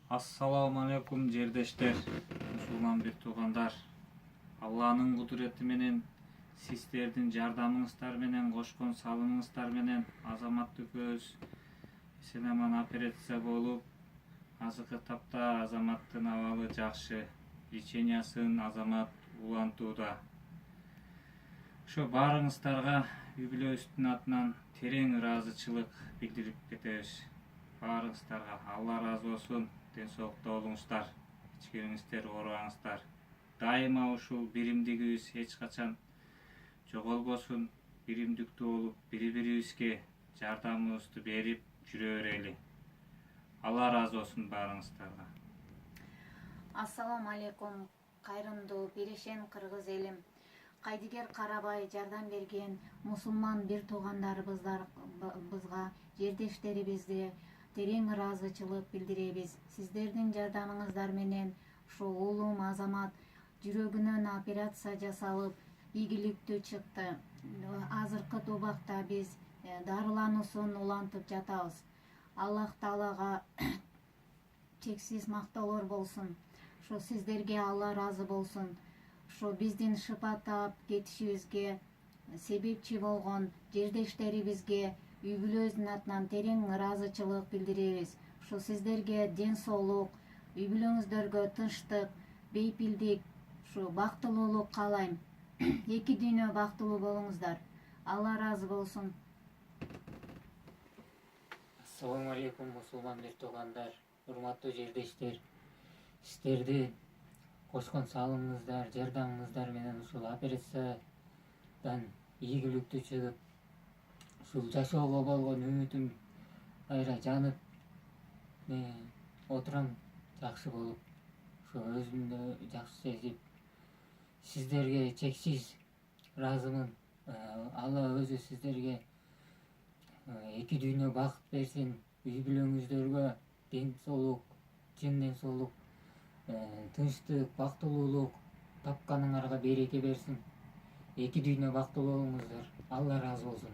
Assalamu алейкум жердештер, мусулман бир туугандар. Алланын кудурети менен, сиздердин жардамыңыздар менен, кошкон салымыңыздар менен Азамат экөөбүз эсен аман операция болуп, азыркы тапта Азаматтын абалы жакшы. Лечениясын Азамат улантууда. Ошо баарыңыздарга үй бүлөбүздүн атынан терең ыраазычылык билдирип кетебиз. Баарыңыздарга Алла ыраазы болсун. Ден соолукта болуңуздар, ичкериңиздер, оорубаңыздар. Дайыма ушул биримдигибиз эч качан жоголбосун, биримдиктүү болуп, бири-бирибизге жардамыбызды берип жүрө берели. Алла ыраазы болсун баарыңыздарга. Ассаламу алейкум, кайрымдуу бирешен кыргыз элим. Кайдыгер карабай жардам берген мусулман бир туугандарыбызга, жердештерибизге терең ыраазычылык билдиребиз. Сиздердин жардамыңыздар менен ушу уулум Азамат жүрөгүнөн операция жасалып, ийгиликтүү чыкты. Азыркы убакта биз дарылануусун улантып жатабыз. Аллах Таалага чексиз мактоолор болсун. Ошо сиздерге Алла ыраазы болсун. Ошо биздин шыпа таап кетишибизге себепчи болгон жердештерибизге үй бүлөбүздүн атынан терең ыраазычылык билдиребиз. Ошо сиздерге ден соолук, үй бүлөңүздөргө тынчтык, бейпилдик, ушу бактылуулук каалайм. Эки дүйнө бактылуу болуңуздар. Алла ыраазы болсун. Ассаламу алейкум, мусулман бир туугандар, урматтуу жердештер. Сиздерди кошкон салымыңыздар, жардамыңыздар менен ушул операциядан ийгиликтүү чыгып, ушул жашоого болгон үмүтүм кайра жанып отурам, жакшы болуп, ошо өзүмдү жакшы сезип, сиздерге чексиз ыраазымын. Алла өзү сиздерге эки дүйнө бакыт берсин, үй бүлөңүздөргө ден соолук, чын ден соолук, тынчтык, бактылуулук тапканыңарга береке берсин. Эки дүйнө бактылуу болуңуздар. Алла ыраазы болсун.